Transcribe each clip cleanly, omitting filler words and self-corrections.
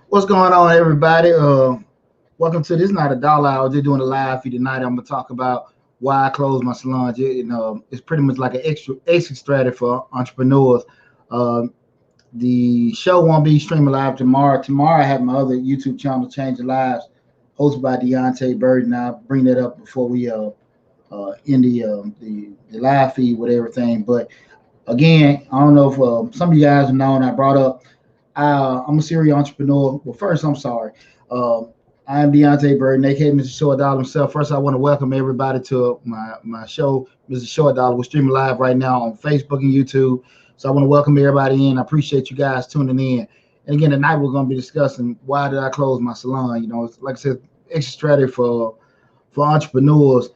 What's going on, everybody? Welcome to this night of Dollar Hour. Just doing a live feed tonight. I'm gonna talk about why I closed my salon. It's pretty much like an extra strategy for entrepreneurs. The show won't be streaming live tomorrow. Tomorrow I have my other YouTube channel, Change the Lives, hosted by Deonte Burden. I'll bring that up before we end the live feed with everything. But again, I don't know if some of you guys have known. I brought up. I'm a serial entrepreneur. Well, first, I'm sorry. I am Deonte Burden, aka Mr. Short Dollar himself. First, I want to welcome everybody to my show, Mr. Short Dollar. We're streaming live right now on Facebook and YouTube. So I want to welcome everybody in. I appreciate you guys tuning in. And again, tonight we're going to be discussing why did I close my salon. It's like I said, extra strategy for entrepreneurs.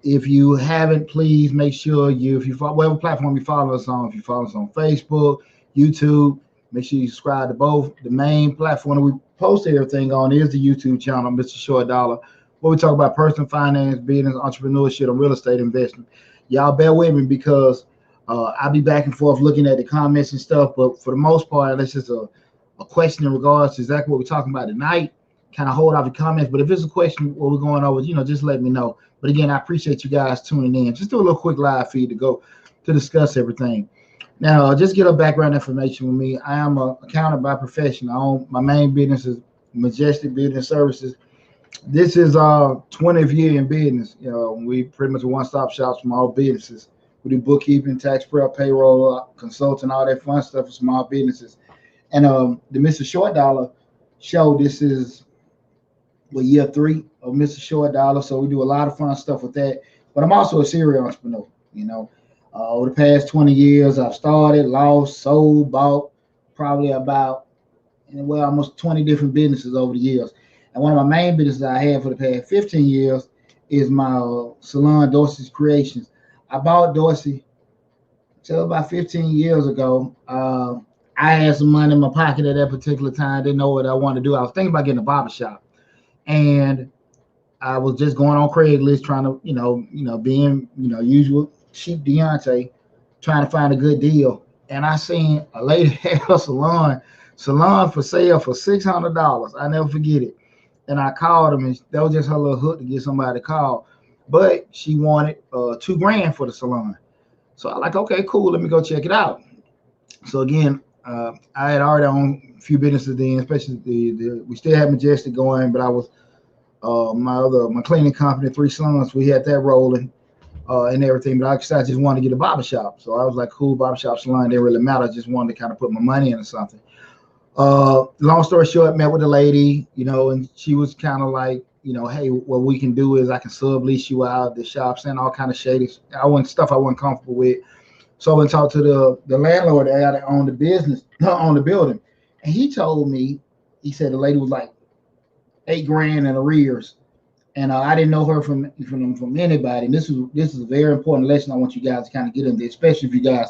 If you haven't, please make sure if you follow whatever platform you follow us on, if you follow us on Facebook, YouTube, make sure you subscribe to both. The main platform that we post everything on is the YouTube channel, Mr. Short Dollar, where we talk about personal finance, business, entrepreneurship, and real estate investing. Y'all bear with me because I'll be back and forth looking at the comments and stuff, but for the most part, that's just a question in regards to exactly what we're talking about tonight. Kind of hold off the comments, but if it's a question what we're going over, just let me know. But again, I appreciate you guys tuning in. Just do a little quick live feed to discuss everything. Now, just get a background information with me. I am an accountant by profession. My main business is Majestic Business Services. This is our 20th year in business. We pretty much a one-stop shop for small businesses. We do bookkeeping, tax prep, payroll, consulting, all that fun stuff for small businesses. And the Mr. Short Dollar show, this is year 3 of Mr. Short Dollar. So we do a lot of fun stuff with that. But I'm also a serial entrepreneur. Over the past 20 years, I've started, lost, sold, bought, probably about well, almost 20 different businesses over the years. And one of my main businesses I had for the past 15 years is my salon, Dorsey's Creations. I bought Dorsey till about 15 years ago. I had some money in my pocket at that particular time. Didn't know what I wanted to do. I was thinking about getting a barber shop, and I was just going on Craigslist trying to, being, usual cheap Deonte, trying to find a good deal. And I seen a lady had a salon for sale for $600. I never forget it. And I called them, and that was just her little hook to get somebody to call. But she wanted $2,000 for the salon. So I like, okay, cool. Let me go check it out. So again, I had already owned a few businesses then, especially we still had Majestic going, but I was my cleaning company, Three Sons, we had that rolling and everything. But I just wanted to get a barbershop. So I was like, cool, barbershop, salon, didn't really matter. I just wanted to kind of put my money in or something. Long story short, met with a lady, and she was kind of like, hey, what we can do is I can sublease you out the shops and all kind of shady stuff I wasn't comfortable with. So I went and talked to the landlord that owned the business, on the building, and he told me, he said the lady was like $8,000 in arrears, and I didn't know her from anybody. And this is a very important lesson I want you guys to kind of get into, especially if you guys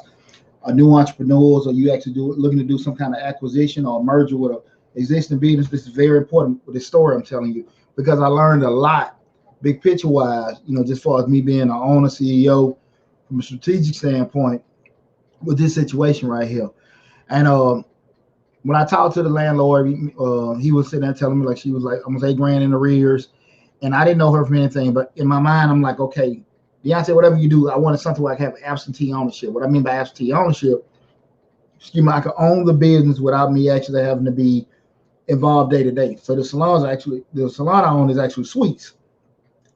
are new entrepreneurs or you actually looking to do some kind of acquisition or merger with an existing business. This is very important with this story I'm telling you, because I learned a lot, big picture wise, just as far as me being an owner, CEO, from a strategic standpoint with this situation right here. And when I talked to the landlord, he was sitting there telling me like she was like almost $8,000 in arrears, and I didn't know her from anything. But in my mind, I'm like, okay, Deonte, whatever you do, I wanted something where I can have absentee ownership. What I mean by absentee ownership, I can own the business without me actually having to be involved day to day. So the salon I own is actually suites.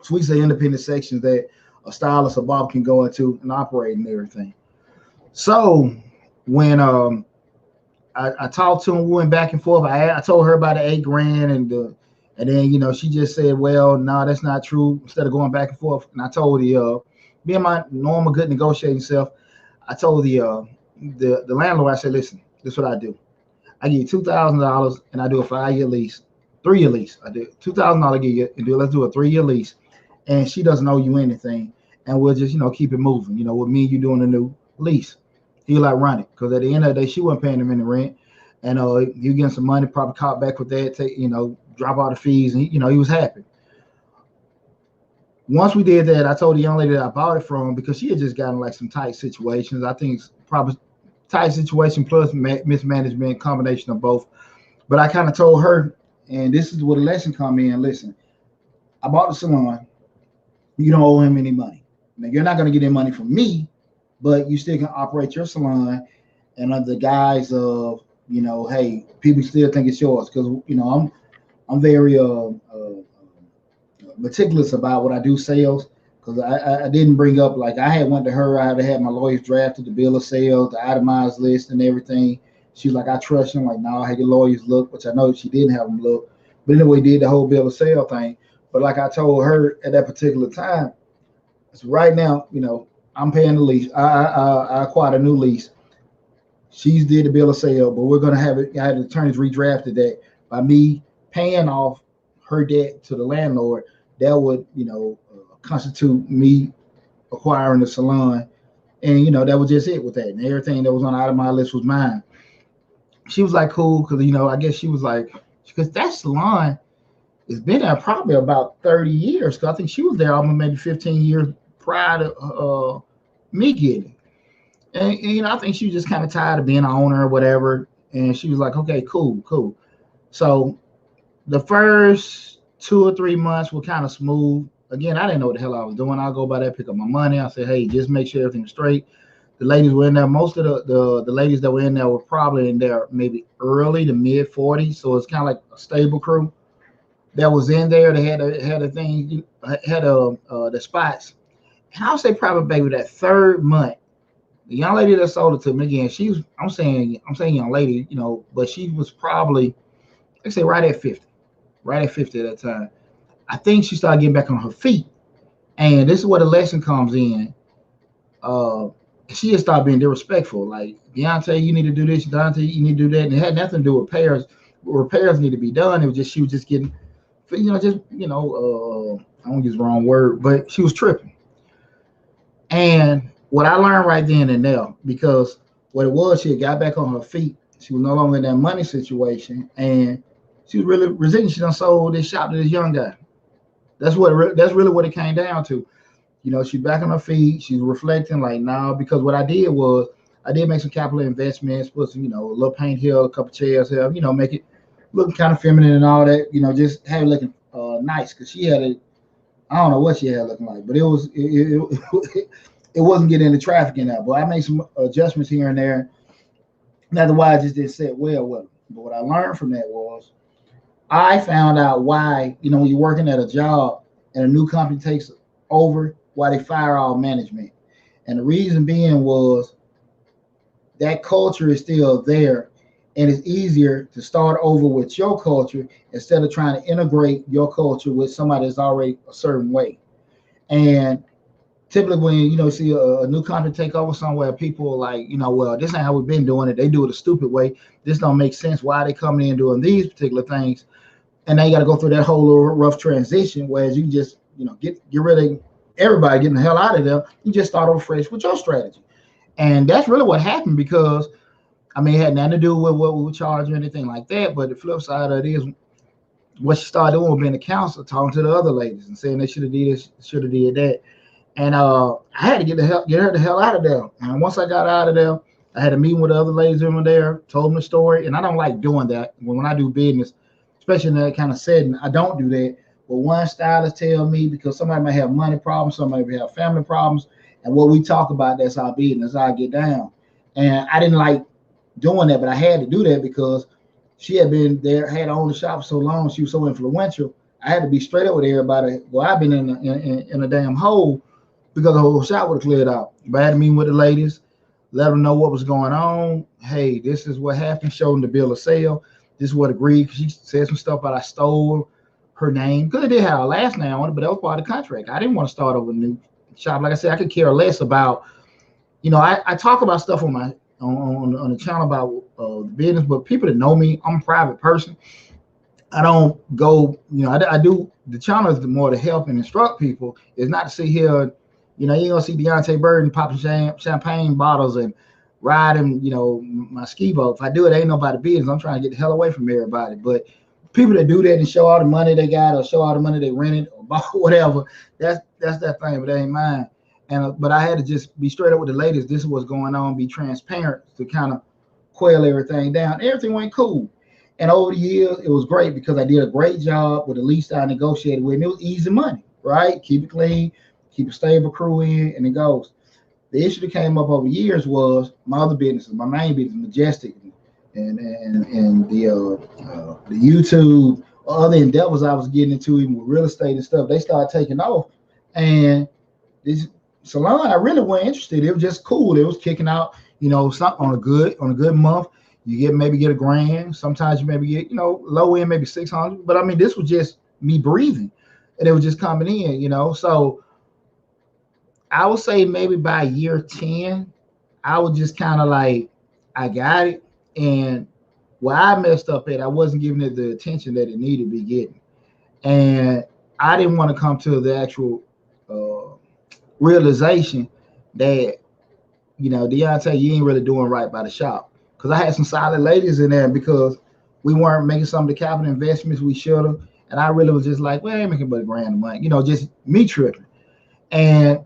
Suites are independent sections that a stylist or barber can go into and operate and everything. So when I talked to him, we went back and forth. I told her about the $8,000 and then she just said, well, no, that's not true. Instead of going back and forth, and I told being my normal good negotiating self, I told the landlord, I said, listen, this is what I do. I give you $2,000 and I do a 5-year lease, 3-year lease. I do $2,000 give you and let's do a 3-year lease. And she doesn't owe you anything, and we'll just keep it moving. With me and you doing a new lease, he'll like run it, because at the end of the day she wasn't paying him any rent, and you getting some money, probably caught back with that, take drop all the fees, and he was happy. Once we did that, I told the young lady that I bought it from, because she had just gotten like some tight situations. I think it's probably tight situation plus mismanagement, combination of both. But I kind of told her, and this is where the lesson come in. Listen, I bought the salon. You don't owe him any money. Now, you're not going to get any money from me, but you still can operate your salon, and under the guise of, hey, people still think it's yours, because I'm very meticulous about what I do sales, because I didn't bring up, like, I had went to her, I had to have my lawyers drafted the bill of sales, the itemized list and everything. She was like, I trust you. I'm like, no, I had your lawyers look, which I know she didn't have them look, but anyway, did the whole bill of sale thing. But like I told her at that particular time, so right now, I'm paying the lease. I acquired a new lease. She's did the bill of sale, but we're going to have it. I had the attorneys redrafted that by me paying off her debt to the landlord. That would, constitute me acquiring the salon. And, that was just it with that. And everything that was on the itemized list was mine. She was like, cool, because, I guess she was like, because that salon, it's been there probably about 30 years, because I think she was there almost maybe 15 years prior to me getting it. And I think she was just kind of tired of being an owner or whatever. And she was like, okay, cool. So the first 2 or 3 months were kind of smooth. Again, I didn't know what the hell I was doing. I'll go by there, pick up my money. I said, hey, just make sure everything's straight. The ladies were in there. Most of the ladies that were in there were probably in there maybe early to mid 40s. So it's kind of like a stable crew that was in there. They had a thing, had the spots. And I'll say probably maybe that 3rd month, the young lady that sold it to me, again, I'm saying young lady, but she was probably, let's say right at 50 at that time. I think she started getting back on her feet. And this is where the lesson comes in. She just started being disrespectful. Like, Deonte, you need to do this. Deonte, you need to do that. And it had nothing to do with payers. repairs need to be done. It was just she was just getting, just I don't use the wrong word, but she was tripping. And what I learned right then and there, because what it was, she had got back on her feet. She was no longer in that money situation, and she was really resenting. She done sold this shop to this young guy. That's really what it came down to. She's back on her feet. She's reflecting like, nah, because what I did was I did make some capital investments, put some, a little paint here, a couple chairs here, make it look kind of feminine and all that, just have it looking nice. Because she had I don't know what she had looking like, but it wasn't getting into traffic in there. But I made some adjustments here and there. Not why I just didn't sit well with them. But what I learned from that was I found out why, when you're working at a job and a new company takes over, why they fire all management. And the reason being was that culture is still there, and it's easier to start over with your culture instead of trying to integrate your culture with somebody that's already a certain way. And typically when see a new company take over somewhere, people are like, well, this ain't how we've been doing it. They do it a stupid way. This don't make sense. Why are they coming in doing these particular things? And now you got to go through that whole little rough transition, whereas you just get rid of everybody, getting the hell out of there. You just start over fresh with your strategy. And that's really what happened, because it had nothing to do with what we were charging or anything like that. But the flip side of it is what she started doing was being a counselor, talking to the other ladies and saying they should have did this, should have did that. And I had to get her the hell out of there. And once I got out of there, I had a meeting with the other ladies over there, told them the story. And I don't like doing that when I do business, especially in that kind of setting. I don't do that. But one stylist tell me, because somebody might have money problems, somebody may have family problems, and what we talk about, that's our business, that's how I get down. And I didn't like doing that, but I had to do that because she had been there, had owned the shop for so long, she was so influential. I had to be straight up with everybody. Well, I've been in a damn hole because the whole shop would have cleared out. But I had to meet with the ladies, let them know what was going on. Hey, this is what happened. Show them the bill of sale. This is what agreed. She said some stuff about I stole her name, because it did have a last name on it, but that was part of the contract. I didn't want to start over a new shop. Like I said, I could care less about, I talk about stuff on my on the channel about business, but people that know me, I'm a private person. I don't go, I do, the channel is more to help and instruct people. It's not to sit here, you ain't gonna see Deonte Burden popping champagne bottles and riding, my ski boat. If I do it, ain't nobody business. I'm trying to get the hell away from everybody. But people that do that and show all the money they got or show all the money they rented or bought, whatever, that's that thing, but that ain't mine. And but I had to just be straight up with the ladies. This is what's going on. Be transparent to kind of quail everything down. Everything went cool. And over the years, it was great because I did a great job with the least I negotiated with, and it was easy money, right? Keep it clean, keep a stable crew in, and it goes. The issue that came up over years was my other businesses, my main business, Majestic, and the YouTube, other endeavors I was getting into, even with real estate and stuff. They started taking off, and this Salon, I really wasn't interested. It was just cool. It was kicking out, something on a good month. You maybe get $1,000. Sometimes you maybe get, low end, maybe 600. But this was just me breathing, and it was just coming in, So I would say maybe by year 10, I was just kind of like, I got it. And where I messed up at, I wasn't giving it the attention that it needed to be getting. And I didn't want to come to the actual realization that, Deonte, you ain't really doing right by the shop. Because I had some solid ladies in there because we weren't making some of the capital investments we should have. And I really was just like, well, I ain't making but $1,000 a month, just me tripping. And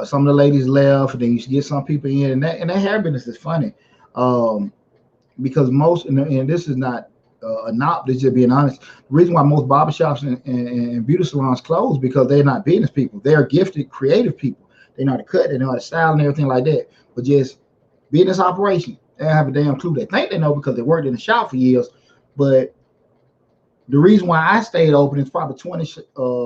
some of the ladies left, and then you get some people in, and that hair business is funny. Because most, and this is not a knock, this is just being honest. The reason why most barbershops and beauty salons close because they're not business people. They're gifted, creative people. They know how to cut, they know how to style and everything like that. But just business operation, they don't have a damn clue. They think they know because they worked in the shop for years. But the reason why I stayed open is probably 20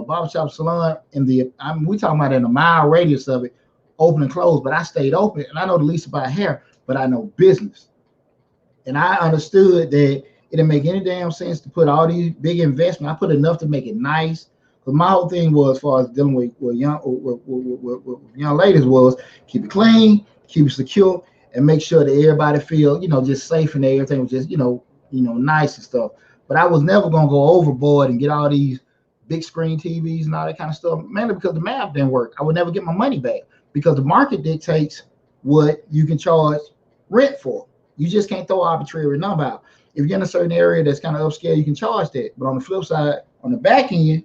barbershop salon we talking about in a mile radius of it, open and close. But I stayed open, and I know the least about hair, but I know business. And I understood that it didn't make any damn sense to put all these big investments. I put enough to make it nice. But my whole thing was, as far as dealing with young ladies, was keep it clean, keep it secure, and make sure that everybody feel, just safe and everything was just, nice and stuff. But I was never gonna go overboard and get all these big screen TVs and all that kind of stuff, mainly because the math didn't work. I would never get my money back because the market dictates what you can charge rent for. You just can't throw arbitrary number out. If you're in a certain area that's kind of upscale, you can charge that. But on the flip side, on the back end,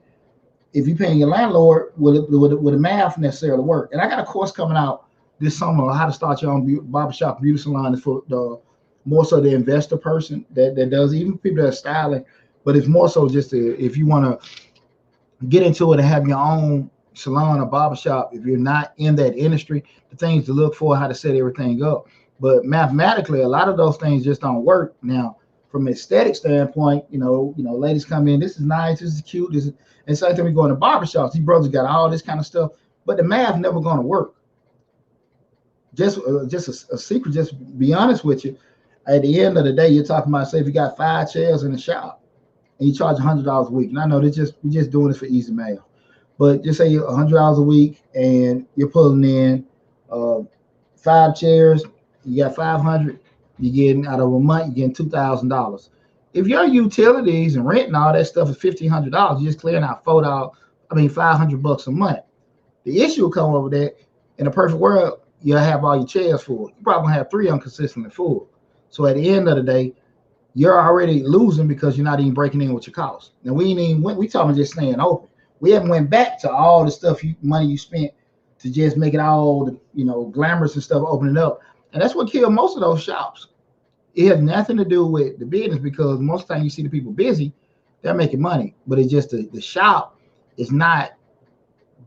if you're paying your landlord, will the math necessarily work? And I got a course coming out this summer on how to start your own barbershop beauty salon. Is for the more so the investor person that does, even people that are styling, but it's more so just if you want to get into it and have your own salon or barbershop. If you're not in that industry, the things to look for, how to set everything up. But mathematically, a lot of those things just don't work. Now, from an aesthetic standpoint, ladies come in, this is nice, this is cute, this is, and same thing we go into barbershops. These brothers got all this kind of stuff, but the math never going to work. Just a secret, just be honest with you. At the end of the day, you're talking about, say, if you got 5 chairs in the shop and you charge $100 a week, and I know we're just doing this for easy math, but just say $100 a week and you're pulling in 5 chairs, you got 500, you're getting out of a month, you're getting $2,000. If your utilities and rent and all that stuff is $1,500, you're just clearing out $500 a month. The issue will come over that in a perfect world, you'll have all your chairs full. You probably have 3 consistently full. So at the end of the day, you're already losing because you're not even breaking in with your costs. Now we talking just staying open. We haven't went back to all the stuff money you spent to just make it all glamorous and stuff, opening up. And that's what killed most of those shops. It has nothing to do with the business, because most of the time you see the people busy, they're making money. But it's just the shop is not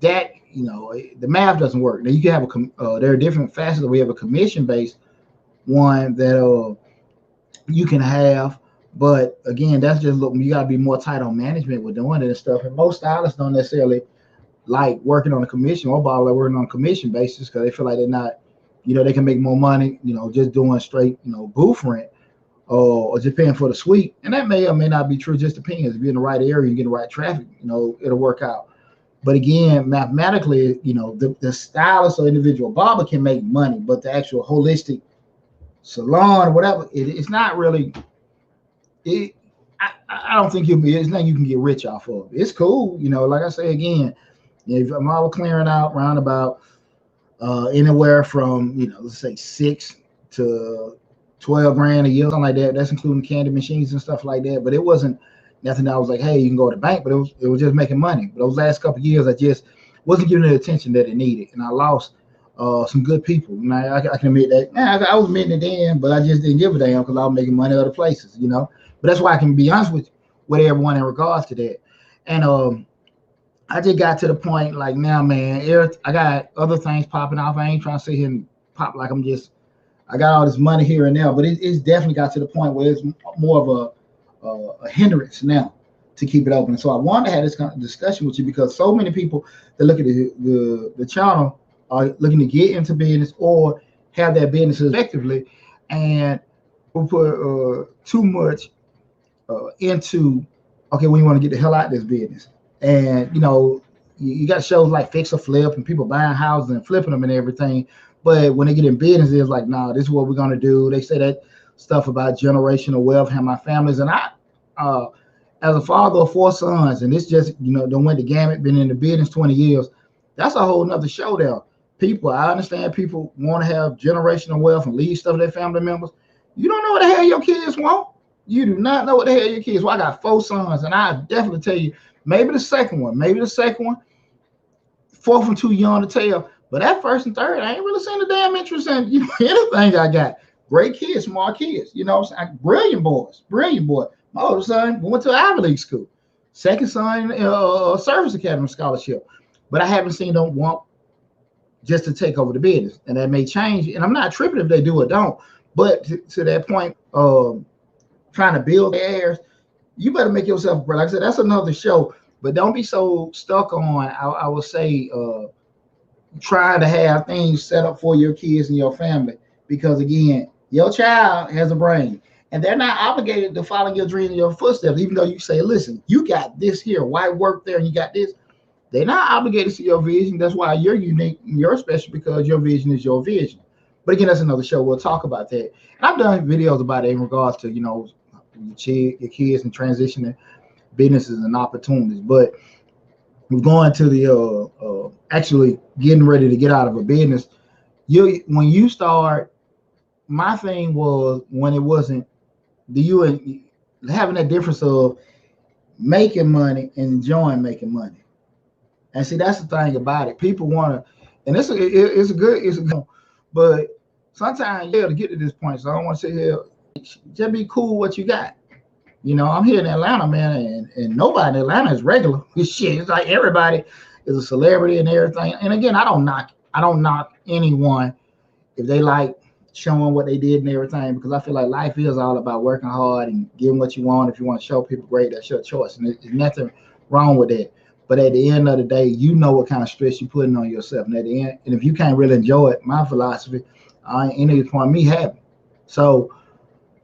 that, the math doesn't work. Now you can have there are different facets. We have a commission-based one that you can have, but again, that's just you got to be more tight on management with doing it and stuff. And most stylists don't necessarily like working on a commission or like working on a commission basis, because they feel like they're not, they can make more money, just doing straight, booth rent or just paying for the suite. And that may or may not be true. Just depends. If you're in the right area, you get the right traffic, it'll work out. But again, mathematically, the stylist or individual barber can make money, but the actual holistic salon or whatever, it's not really. I don't think it's nothing you can get rich off of. It's cool, like I say again, if I'm all clearing out around about anywhere from let's say 6 to 12 grand a year, something like that. That's including candy machines and stuff like that. But it wasn't nothing that I was like, hey, you can go to the bank, but it was just making money. But those last couple of years, I just wasn't giving it the attention that it needed, and I lost some good people. And I can admit that. I was admitting it then, but I just didn't give a damn because I was making money other places, But that's why I can be honest with everyone in regards to that. And I just got to the point like now, man, I got other things popping off. I ain't trying to sit here and pop like I got all this money here and there, but it's definitely got to the point where it's more of a hindrance now to keep it open. So I wanted to have this kind of discussion with you, because so many people that look at the channel are looking to get into business or have their businesses effectively, and we'll put too much into, okay, we want to get the hell out of this business. And you got shows like Fix or Flip and people buying houses and flipping them and everything, but when they get in business, it's like, nah, this is what we're gonna do. They say that stuff about generational wealth, have my families, and I as a father of 4 sons, and this just don't went the gamut, been in the business 20 years, that's a whole nother show there. I understand people want to have generational wealth and leave stuff to their family members. You don't know what the hell your kids want. You do not know what the hell your kids want. I got 4 sons, and I definitely tell you, maybe the second one, 4th one too young to tell, but that first and third, I ain't really seen the damn interest in anything I got. Great kids, smart kids, brilliant boys. My older son went to Ivy League school. Second son, Service Academy scholarship, but I haven't seen them want just to take over the business, and that may change. And I'm not tripping if they do or don't, but to that point, trying to build the heirs, you better make yourself, like I said, that's another show. But don't be so stuck on, I would say, trying to have things set up for your kids and your family, because again, your child has a brain, and they're not obligated to follow your dreams and your footsteps. Even though you say, listen, you got this here, why work there, and you got this. They're not obligated to your vision. That's why you're unique and you're special, because your vision is your vision. But again, that's another show. We'll talk about that. And I've done videos about it in regards to, your kids and transitioning businesses and opportunities. But we're going to the actually getting ready to get out of a business. When you start, my thing was when it wasn't you and having that difference of making money and enjoying making money. And see, that's the thing about it. People want to, and it's a good, but sometimes you have to get to this point. So I don't want to say here, just be cool with what you got. I'm here in Atlanta, man, and nobody in Atlanta is regular. Shit, it's like everybody is a celebrity and everything. And again, I don't knock anyone if they like showing what they did and everything, because I feel like life is all about working hard and getting what you want. If you want to show people great, that's your choice, and there's nothing wrong with that. But at the end of the day, you know what kind of stress you're putting on yourself. And at the end, and if you can't really enjoy it, my philosophy, any point me happy. So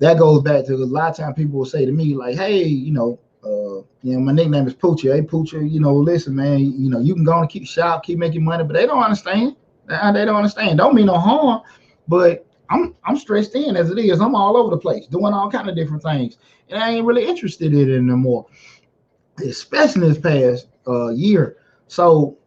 that goes back to a lot of times people will say to me like, hey, my nickname is Poocher. Hey, Poocher, listen, man, you can go and keep shop, keep making money, but they don't understand. They don't understand. Don't mean no harm, but I'm stressed in as it is. I'm all over the place doing all kind of different things, and I ain't really interested in it anymore, especially this past year. So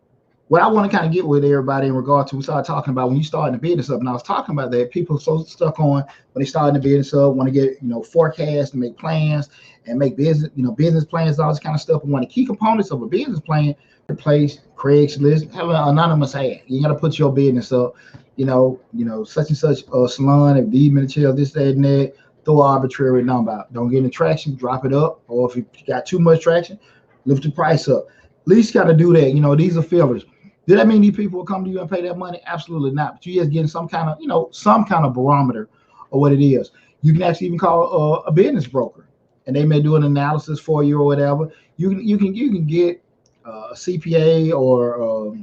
what I want to kind of get with everybody in regard to, we started talking about when you starting the business up, and I was talking about that people so stuck on when they starting the business up, want to get forecasts and make plans and make business plans, all this kind of stuff. And one of the key components of a business plan, replace Craigslist, have an anonymous ad. You got to put your business up. Such and such salon, if these many chairs, this, that, and that, throw an arbitrary number out. Don't get any traction, drop it up. Or if you got too much traction, lift the price up. At least got to do that. These are fillers. Did that mean these people will come to you and pay that money? Absolutely not. But you just getting some kind of barometer of what it is. You can actually even call a business broker, and they may do an analysis for you or whatever. You can get a CPA or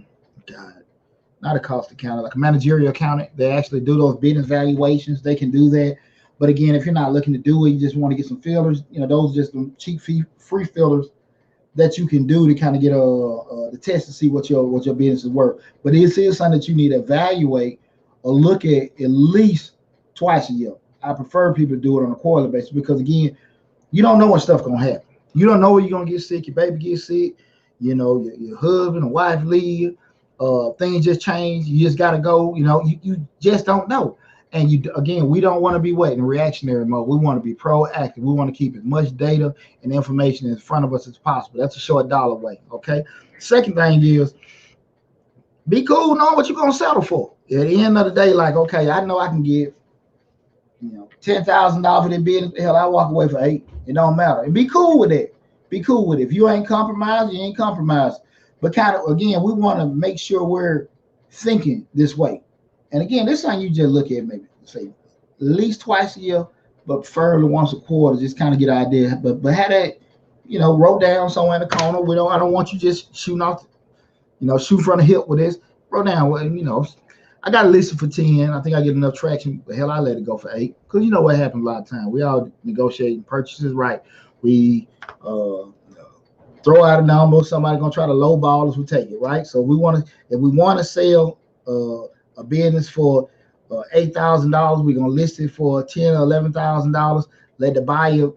not a cost accountant, like a managerial accountant. They actually do those business valuations. They can do that. But again, if you're not looking to do it, you just want to get some fillers. Those are just some cheap free fillers that you can do to kind of get the test to see what your business is worth. But it is something that you need to evaluate or look at least twice a year. I prefer people to do it on a quarterly basis because again, you don't know when stuff gonna happen. You don't know when you're gonna get sick. Your baby gets sick. Your husband or wife leave. Things just change. You just gotta go. You just don't know. And we don't want to be in reactionary mode. We want to be proactive. We want to keep as much data and information in front of us as possible. That's a short dollar way. Okay. Second thing is be cool knowing what you're gonna settle for. At the end of the day, like, okay, I know I can get $10,000 for this business. Hell, I walk away for $8,000. It don't matter. And be cool with it. Be cool with it. If you ain't compromised, you ain't compromised. But kind of again, we want to make sure we're thinking this way. And again, this time you just look at maybe say at least twice a year, but preferably once a quarter, just kind of get an idea. But have that, wrote down somewhere in the corner. I don't want you just shooting off, shoot from the hip with this. Wrote down, I got a list for 10. I think I get enough traction. But hell, I let it go for 8. Because you know what happens a lot of times. We all negotiating purchases, right? We throw out a number. Somebody gonna try to lowball us. We take it, right? So if we want to sell a business for $8,000, we're gonna list it for $10,000 or $11,000. Let the buyer,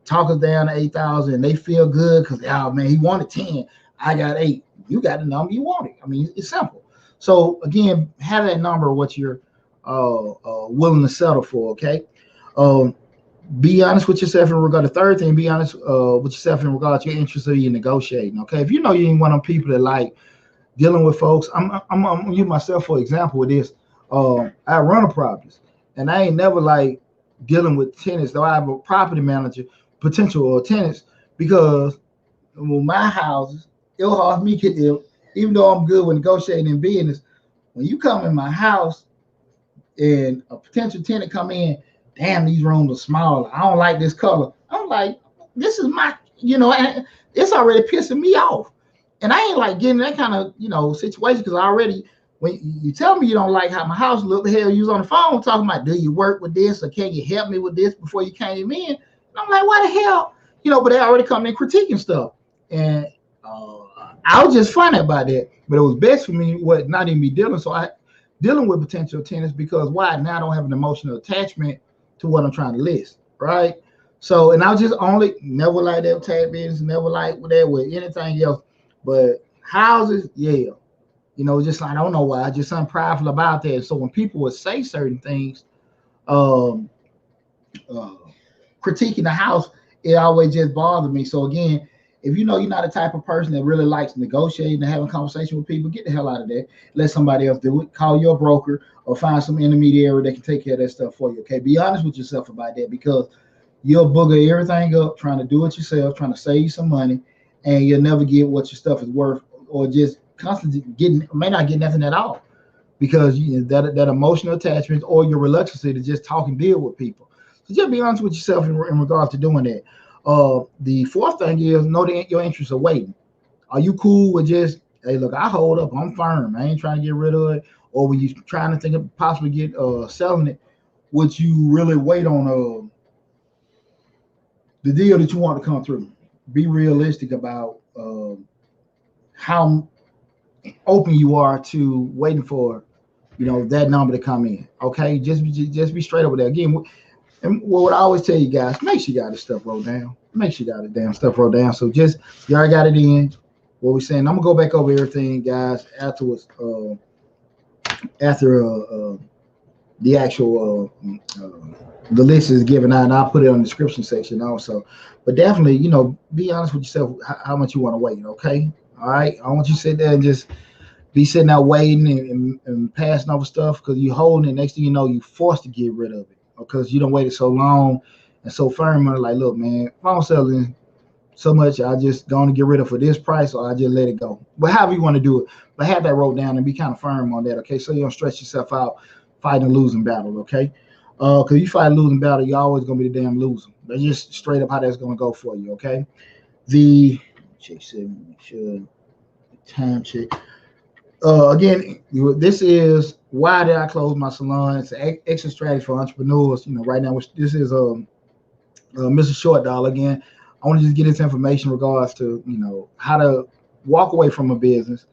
talk us down to $8,000, and they feel good because man, he wanted 10, I got 8. You got the number you wanted. I mean, it's simple. So again, have that number of what you're willing to settle for. Okay. Be honest with yourself in regard. The third thing, be honest with yourself in regard to your interest in you negotiating. Okay. If you ain't one of them people that like dealing with folks, I'm use myself for example with this. I run a properties, and I ain't never like dealing with tenants. Though I have a property manager, potential tenants, because with my houses, it'll hard me get ill. Even though I'm good with negotiating in business, when you come in my house and a potential tenant come in, damn, these rooms are small. I don't like this color. I'm like, this is my, and it's already pissing me off. And I ain't like getting that kind of, situation because I already, when you tell me you don't like how my house look, the hell you was on the phone talking about, do you work with this or can you help me with this before you came in? And I'm like, why the hell? But they already come in critiquing stuff. And I was just funny about that. But it was best for me not even be dealing with potential tenants because why? Now I don't have an emotional attachment to what I'm trying to list, right? So, and I was just only never like that tag business, never like with that with anything else, but houses, yeah. Just I don't know why, I just I'm prideful about that. So when people would say certain things, um, uh, critiquing the house, it always just bothered me. So again, if you know you're not the type of person that really likes negotiating and having conversation with people, get the hell out of there. Let somebody else do it. Call your broker or find some intermediary that can take care of that stuff for you. Okay, be honest with yourself about that because you'll booger everything up trying to do it yourself, trying to save you some money, and you'll never get what your stuff is worth, or just constantly getting may not get nothing at all because that emotional attachment or your reluctance to just talk and deal with people. So just be honest with yourself in regards to doing that. The fourth thing is know that your interests are waiting. Are you cool with just, hey, look, I hold up, I'm firm, I ain't trying to get rid of it, or when you trying to think of possibly get selling it, would you really wait on the deal that you want to come through? Be realistic about how open you are to waiting for that number to come in. Okay, just be straight over there. Again, and what I always tell you guys, make sure you got this stuff wrote down. Make sure you got the damn stuff wrote down. So just you already got it in. What we're saying, I'm gonna go back over everything, guys, afterwards. After the actual the list is given out, and I'll put it on the description section also. But definitely, be honest with yourself how much you want to wait. Okay, all right. I don't want you to sit there and just be sitting out waiting and passing over stuff because you holding it. Next thing you know, you forced to get rid of it because you don't waited so long and so firm on it. Like, look, man, if I'm selling so much, I just going to get rid of it for this price, or I just let it go. But however you want to do it, but have that wrote down and be kind of firm on that. Okay, so you don't stress yourself out fighting a losing battle. Okay, because you fight a losing battle, you're always going to be the damn loser. That's just straight up how that's going to go for you. Okay, the check 7, make sure time check. Again, this is why did I close my salon? It's an exit strategy for entrepreneurs. Right now, this is Mr. Short Dollar again. I want to just get this information in regards to how to walk away from a business.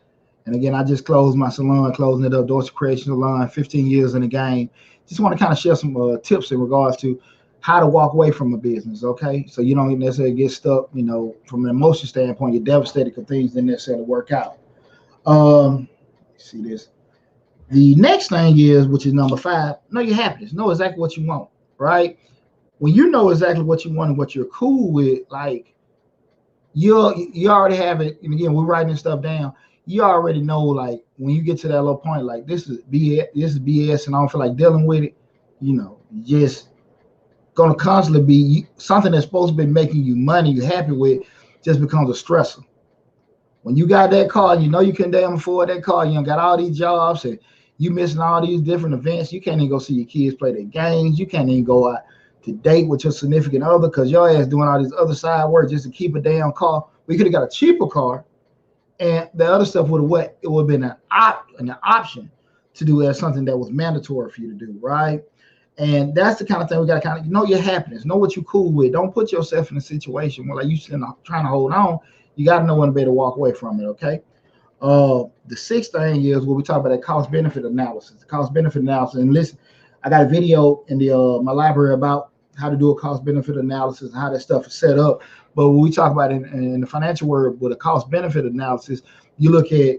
And again, I just closed my salon, closing it up, Dorsey Creation Salon, 15 years in the game. Just want to kind of share some tips in regards to how to walk away from a business. Okay, so you don't necessarily get stuck. From an emotional standpoint, you're devastated because things didn't necessarily work out. See this. The next thing is, which is number 5, know your happiness. Know exactly what you want, right? When you know exactly what you want and what you're cool with, like you already have it. And again, we're writing this stuff down. You already know, like when you get to that little point, like this is BS, and I don't feel like dealing with it. Just gonna constantly be something that's supposed to be making you money, you're happy with, just becomes a stressor. When you got that car, you can damn afford that car. You done got all these jobs and you missing all these different events. You can't even go see your kids play their games. You can't even go out to date with your significant other because your ass doing all this other side work just to keep a damn car. We could have got a cheaper car, and the other stuff would have been an option to do as something that was mandatory for you to do, right? And that's the kind of thing we got to kind of know your happiness, know what you're cool with. Don't put yourself in a situation where like you trying to hold on. You got to know when to be able to walk away from it. Okay. The sixth thing is what we talk about, that cost benefit analysis. The cost benefit analysis. And listen, I got a video in the my library about how to do a cost benefit analysis and how that stuff is set up. But when we talk about it in the financial world with a cost benefit analysis, you look at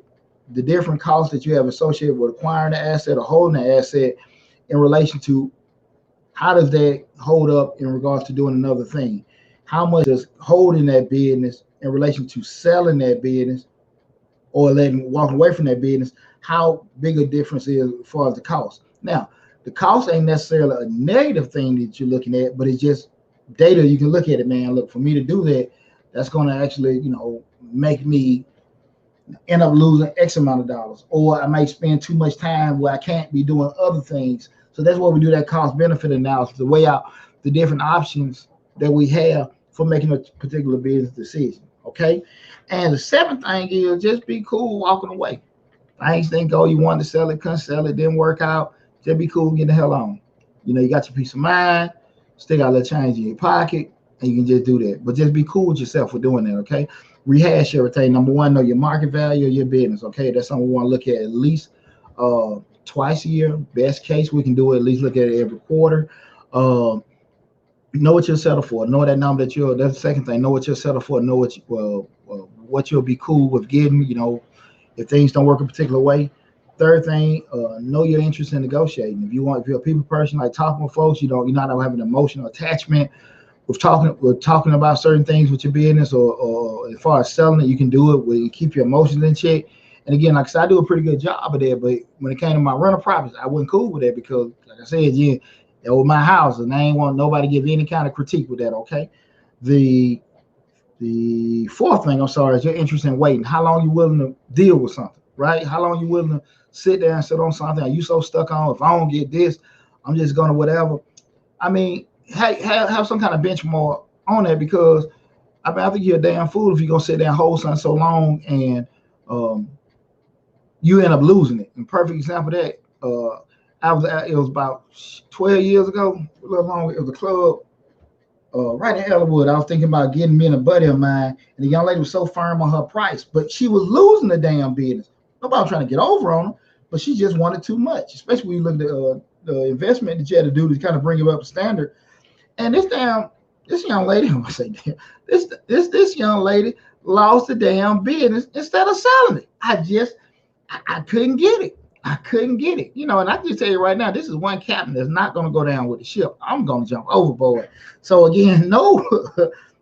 the different costs that you have associated with acquiring the asset or holding the asset in relation to how does that hold up in regards to doing another thing? How much does holding that business in relation to selling that business or walking away from that business, how big a difference is as far as the cost? Now, the cost ain't necessarily a negative thing that you're looking at, but it's just data. You can look at it, man. Look, for me to do that, that's going to actually, make me end up losing X amount of dollars, or I might spend too much time where I can't be doing other things. So that's why we do that cost benefit analysis to weigh out the different options that we have for making a particular business decision. Okay. And the seventh thing is just be cool walking away. Things didn't go, you wanted to sell it, couldn't sell it, didn't work out. Just be cool, get the hell on. You got your peace of mind, still got a little change in your pocket, and you can just do that. But just be cool with yourself for doing that. Okay. Rehash everything. Number 1, know your market value of your business. Okay. That's something we want to look at least twice a year. Best case, we can do it at least look at it every quarter. Know what you'll settle for. Know that number that you'll. That's the second thing. Know what you'll settle for. Know what you'll be cool with getting. If things don't work a particular way. Third thing, know your interest in negotiating. If you're a people person, like talking with folks, you're not having an emotional attachment with talking about certain things with your business, or as far as selling it, you can do it where you keep your emotions in check. And again, like I said, I do a pretty good job of that. But when it came to my rental properties, I wasn't cool with that because, like I said, yeah, that was my house, and I ain't want nobody to give any kind of critique with that. Okay. The the fourth thing, I'm sorry, is your interest in waiting. How long you willing to deal with something, right? How long you willing to sit there and sit on something? Are you so stuck on, if I don't get this, I'm just gonna whatever? I mean, have some kind of benchmark on that, because I think you're a damn fool if you're gonna sit there and hold something so long, and um, you end up losing it. And perfect example of that, it was about 12 years ago, a little longer. It was a club right in Ellenwood. I was thinking about getting me and a buddy of mine, and the young lady was so firm on her price, but she was losing the damn business. Nobody was trying to get over on her, but she just wanted too much, especially when you look at the investment that you had to do to kind of bring it up to standard. And this young lady, I'm gonna say, damn, this young lady lost the damn business instead of selling it. I couldn't get it. I couldn't get it. And I can just tell you right now, this is one captain that's not going to go down with the ship. I'm going to jump overboard. So again, know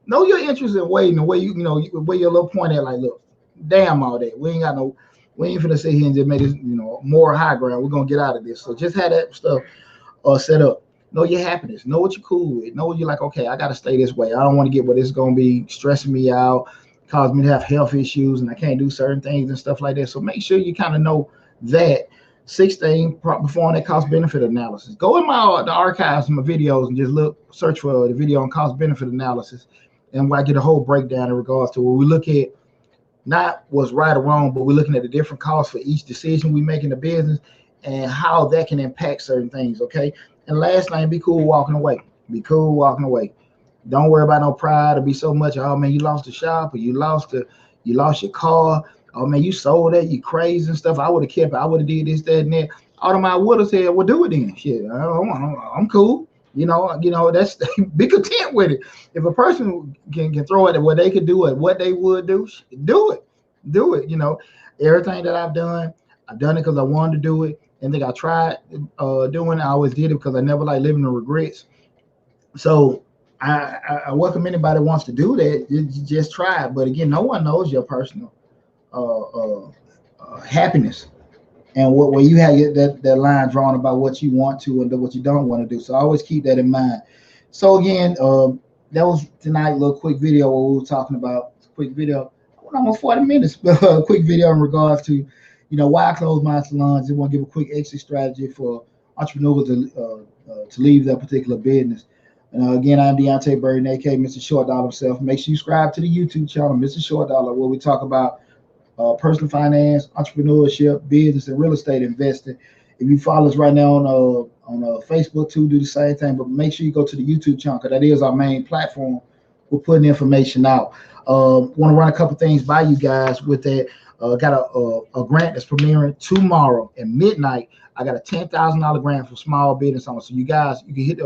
your interest in waiting, the way where your little point at, like, look, damn all that. We ain't finna sit here and just make this, more high ground. We're gonna get out of this. So just have that stuff set up. Know your happiness. Know what you're cool with. Know what you're like, okay, I gotta stay this way. I don't want to get where this is gonna be stressing me out, cause me to have health issues, and I can't do certain things and stuff like that. So make sure you kind of know that. Sixth thing, perform that cost benefit analysis. Go in the archives of my videos and just search for the video on cost benefit analysis, and I get a whole breakdown in regards to where we look at not what's right or wrong, but we're looking at the different costs for each decision we make in the business and how that can impact certain things. Okay. And last thing, be cool walking away. Be cool walking away. Don't worry about no pride or be so much, oh man, you lost the shop, or you lost your car. Oh man, you sold that, you crazy and stuff. I would have kept it. I would have did this, that, and that. All of my would have said, well, do it then. Shit, I'm cool. That's be content with it. If a person can throw it at what they could do, at what they would do it. Do it. Everything that I've done it because I wanted to do it. And think I tried doing it. I always did it because I never like living in regrets. So I welcome anybody that wants to do that. You just try it. But again, no one knows your personal happiness, and where you have that line drawn about what you want to and what you don't want to do. So I always keep that in mind. So again, that was tonight, a little quick video where we were talking about quick video, almost 40 minutes, quick video in regards to, why I closed my salons. Just want to give a quick exit strategy for entrepreneurs to leave that particular business. And again, I'm Deonte Burden, aka Mr. Short Dollar himself. Make sure you subscribe to the YouTube channel, Mr. Short Dollar, where we talk about personal finance, entrepreneurship, business, and real estate investing. If you follow us right now on Facebook too, do the same thing. But make sure you go to the YouTube channel, because that is our main platform. We're putting information out. Want to run a couple things by you guys with that. Got a grant that's premiering tomorrow at midnight. I got a $10,000 grant for small business owners. So you guys, you can hit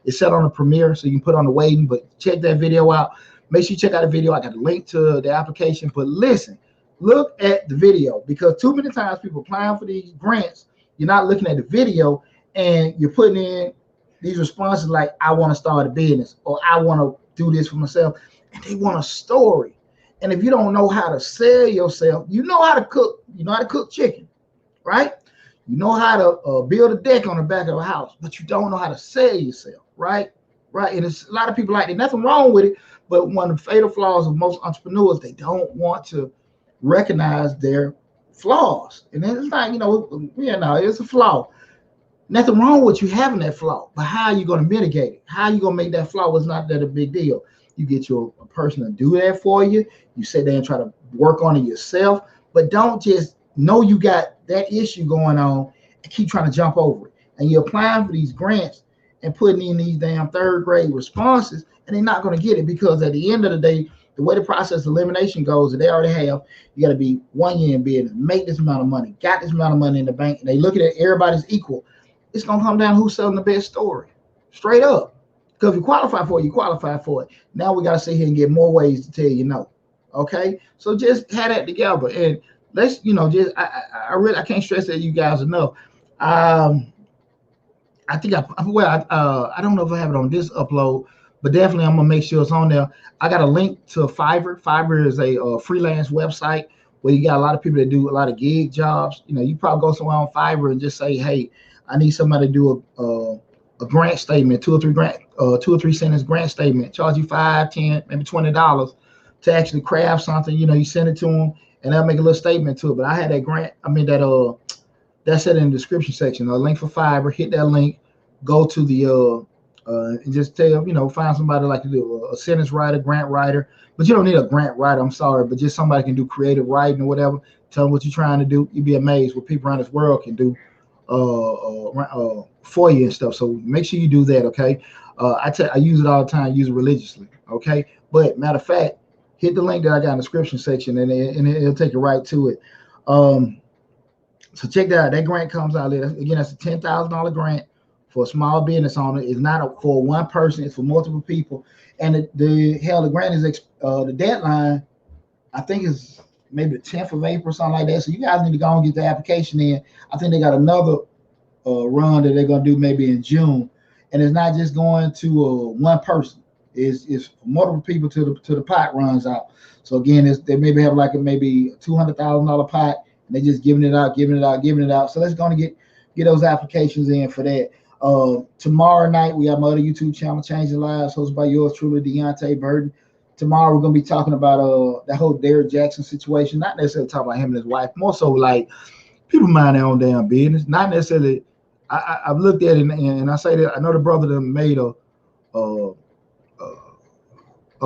it's set on the premiere, so you can put on the waiting. But check that video out. Make sure you check out the video. I got a link to the application. But listen, look at the video, because too many times people applying for these grants, you're not looking at the video, and you're putting in these responses like, I want to start a business, or I want to do this for myself, and they want a story. And if you don't know how to sell yourself, you know how to cook chicken, right? You know how to build a deck on the back of a house, but you don't know how to sell yourself, right? And it's a lot of people like that. Nothing wrong with it, but one of the fatal flaws of most entrepreneurs, they don't want to recognize their flaws. And it's not, it's a flaw. Nothing wrong with you having that flaw, but how are you going to mitigate it? How are you going to make that flaw? It's not that a big deal. You get a person to do that for you. You sit there and try to work on it yourself, but don't just know you got that issue going on and keep trying to jump over it. And you're applying for these grants and putting in these damn third grade responses, and they're not going to get it, because at the end of the day, the way the process of elimination goes, that they already have, you got to be 1 year in business, make this amount of money, got this amount of money in the bank, and they look at it, everybody's equal. It's going to come down to who's selling the best story. Straight up. Because if you qualify for it, you qualify for it. Now we got to sit here and get more ways to tell you no. Okay, so just have that together, and let's, just I really, I can't stress that you guys enough. Um, I think I don't know if I have it on this upload, but definitely I'm gonna make sure it's on there. I got a link to Fiverr. Fiverr is a freelance website where you got a lot of people that do a lot of gig jobs. You probably go somewhere on Fiverr and just say, hey, I need somebody to do a grant statement, two or three sentence grant statement. Charge you $5, $10, maybe $20 to actually craft something. You send it to them and they'll make a little statement to it. But I had that grant. I mean that's it in the description section. A link for Fiverr. Hit that link. Go to the and just tell, find somebody like to do a sentence writer, grant writer. But you don't need a grant writer. I'm sorry, but just somebody can do creative writing or whatever. Tell them what you're trying to do. You'd be amazed what people around this world can do for you and stuff. So make sure you do that. Okay. I use it all the time. Use it religiously. Okay. But matter of fact, hit the link that I got in the description section, and it'll take you right to it. So check that out. That grant comes out later. Again, that's a $10,000 grant for a small business owner. It's not for one person. It's for multiple people. And the grant is the deadline, I think, is maybe the 10th of April, something like that. So you guys need to go and get the application in. I think they got another run that they're gonna do maybe in June, and it's not just going to one person. It's multiple people till the pot runs out. So again, they maybe have like maybe $200,000 pot. They're just giving it out. So let's go and get those applications in for that. Tomorrow night, we have my other YouTube channel, Changing Lives, hosted by yours truly, Deonte Burden. Tomorrow, we're going to be talking about that whole Derrick Jackson situation. Not necessarily talking about him and his wife, more so like people mind their own damn business. Not necessarily. I've looked at it, and I say that I know the brother that made a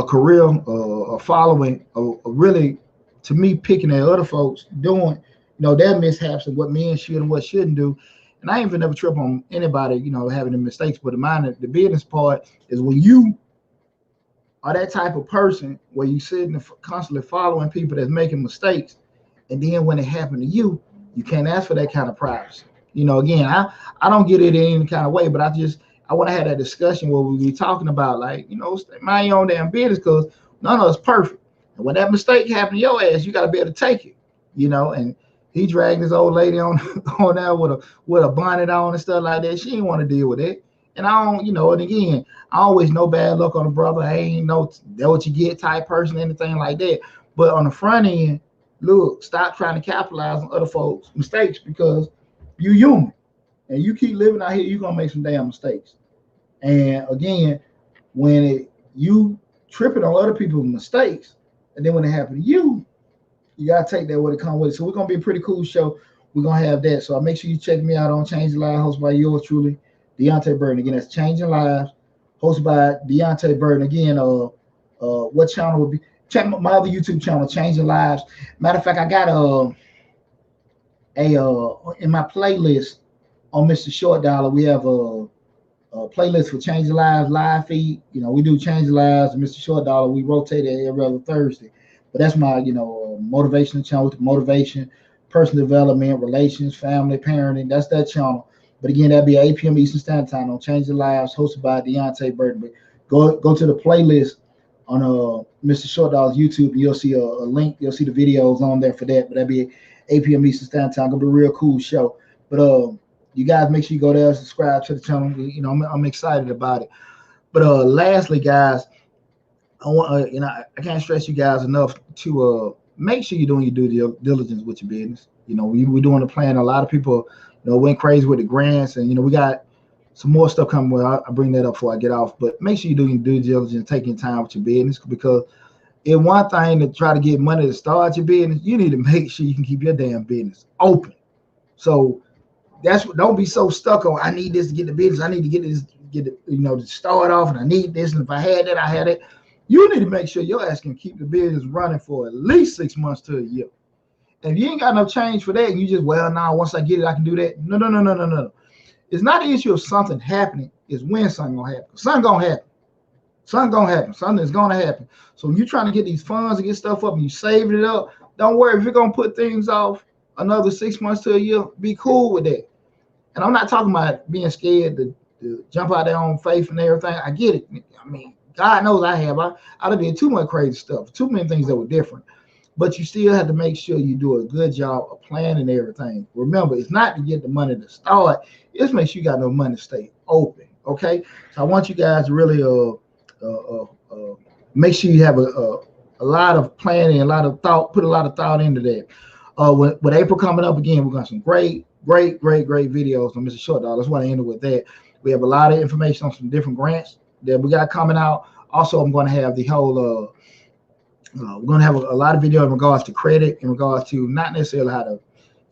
career, a following, really, to me, picking at other folks doing, their mishaps and what men should and what shouldn't do. And I ain't even never trip on anybody, having the mistakes. But the business part is when you are that type of person where you sitting and constantly following people that's making mistakes, and then when it happened to you, you can't ask for that kind of privacy. Again, I don't get it in any kind of way, but I want to have that discussion where we be talking about, like, mind your own damn business, because none of us perfect. And when that mistake happened to your ass, you got to be able to take it, and he dragged his old lady on there with a bonnet on and stuff like that. She didn't want to deal with it. And I don't, and again, I always know bad luck on the brother. I ain't that what you get type person, anything like that. But on the front end, look, stop trying to capitalize on other folks' mistakes, because you human. And you keep living out here, you're going to make some damn mistakes. And again, when you tripping on other people's mistakes, and then when it happen to you, you got to take that what it comes with it. So we're going to be a pretty cool show. We're going to have that. So make sure you check me out on Changing Lives, hosted by yours truly, Deonte Burden. Again, that's Changing Lives, hosted by Deonte Burden. Again, what channel would be? Check my other YouTube channel, Changing Lives. Matter of fact, I got in my playlist on Mr. Short Dollar, we have a playlist for Changing Lives live feed. We do Changing Lives and Mr. Short Dollar. We rotate it every other Thursday. But that's my, motivational channel with motivation, personal development, relations, family, parenting. That's that channel. But again, that'll be 8 p.m. Eastern Standard Time on Changing Lives, hosted by Deonte Burden. But go to the playlist on Mr. Short Dollar's YouTube, and you'll see a link. You'll see the videos on there for that. But that'll be 8 p.m. Eastern Standard Time. Gonna be a real cool show. But you guys make sure you go there and subscribe to the channel. I'm excited about it. But lastly, guys, I want I can't stress you guys enough to make sure you're doing your due diligence with your business. We're doing the plan. A lot of people, went crazy with the grants, and we got some more stuff coming. Well, I'll bring that up before I get off. But make sure you're doing due diligence, taking time with your business, because it's one thing to try to get money to start your business. You need to make sure you can keep your damn business open. So don't be so stuck on, I need this to get the business. I need to get this, to start off, and I need this. And if I had that, I had it. You need to make sure your ass can keep the business running for at least 6 months to a year. And if you ain't got no change for that, and you just, once I get it, I can do that. No. It's not the issue of something happening. It's when something gonna happen. Something gonna happen. Something is gonna happen. So when you're trying to get these funds and get stuff up, and you saving it up, don't worry. If you're gonna put things off another 6 months to a year, be cool with that. And I'm not talking about being scared to to jump out there on faith and everything. I get it. I mean, God knows I have. I did too much crazy stuff, too many things that were different. But you still have to make sure you do a good job of planning everything. Remember, it's not to get the money to start. It's make sure you got no money to stay open. Okay, so I want you guys to really make sure you have a lot of planning, a lot of thought, put a lot of thought into that. With April coming up again, we're going to have some great videos on Mr. Short Dollar. That's why I ended with that. We have a lot of information on some different grants that we got coming out. Also, I'm going to have the whole we're going to have a lot of video in regards to credit, in regards to not necessarily how to,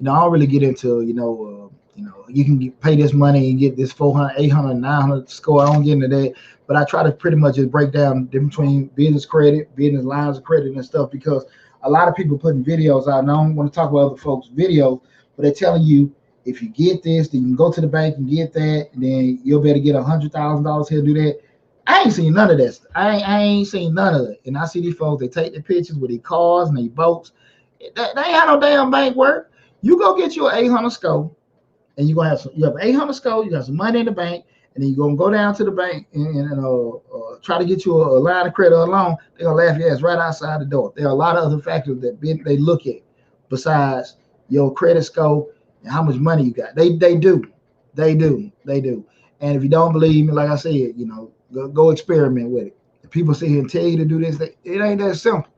I don't really get into, you can pay this money and get this 400, 800, 900 score. I don't get into that, but I try to pretty much just break down the difference between business credit, business lines of credit and stuff, because a lot of people putting videos out, and I don't want to talk about other folks' videos, but they're telling you, if you get this, then you can go to the bank and get that, and then you'll be able to get $100,000 here, do that. I ain't seen none of that. I ain't seen none of it. And I see these folks, they take their pictures with their cars and their boats. They ain't have no damn bank work. You go get you an 800 score, and you have an 800 score, you got some money in the bank, and then you're going to go down to the bank and try to get you a line of credit or a loan. They're going to laugh your ass right outside the door. There are a lot of other factors that they look at besides your credit score and how much money you got. They do. And if you don't believe me, like I said, go experiment with it. If people sit here and tell you to do this, it ain't that simple.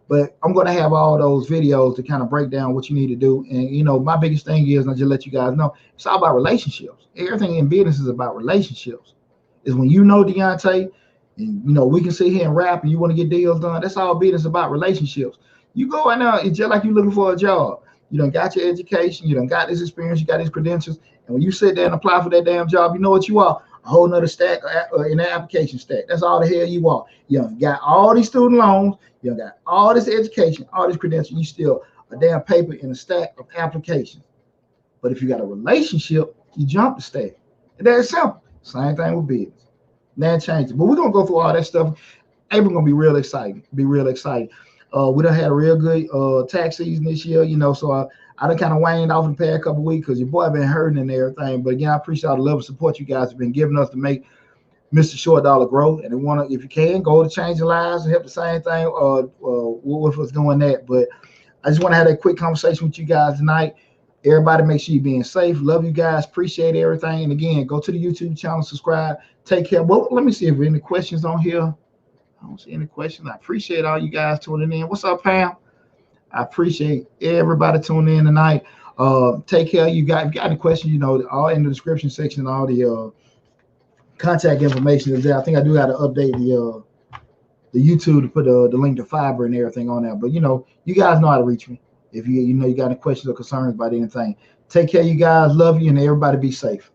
But I'm going to have all those videos to kind of break down what you need to do. And, my biggest thing is, and I'll just let you guys know, it's all about relationships. Everything in business is about relationships. It's when Deonte, and, we can sit here and rap and you want to get deals done. That's all business about, relationships. You go in there, it's just like you looking for a job. You done got your education, you done got this experience, you got these credentials. And when you sit there and apply for that damn job, you know what you are? A whole nother stack in that application stack. That's all the hell you are. You got all these student loans, you got all this education, all this credentials, you still a damn paper in a stack of applications. But if you got a relationship, you jump the stack. And that's simple. Same thing with business. That changes. But we're gonna go through all that stuff. April's gonna be real exciting. We done had a real good tax season this year, so I done kind of waned off in the past couple of weeks because your boy been hurting and everything. But again, I appreciate all the love and support you guys have been giving us to make Mr. Short Dollar grow. And if you can, go to Changing Lives and help the same thing with us doing that. But I just want to have that quick conversation with you guys tonight. Everybody, make sure you're being safe. Love you guys. Appreciate everything. And again, go to the YouTube channel, subscribe. Take care. Well, let me see if there are any questions on here. I don't see any questions. I appreciate all you guys tuning in. What's up, Pam? I appreciate everybody tuning in tonight. Take care. If you got any questions, all in the description section, all the contact information is there. I think I do got to update the YouTube to put the link to Fiber and everything on there. But you guys know how to reach me if you got any questions or concerns about anything. Take care, you guys. Love you, and everybody be safe.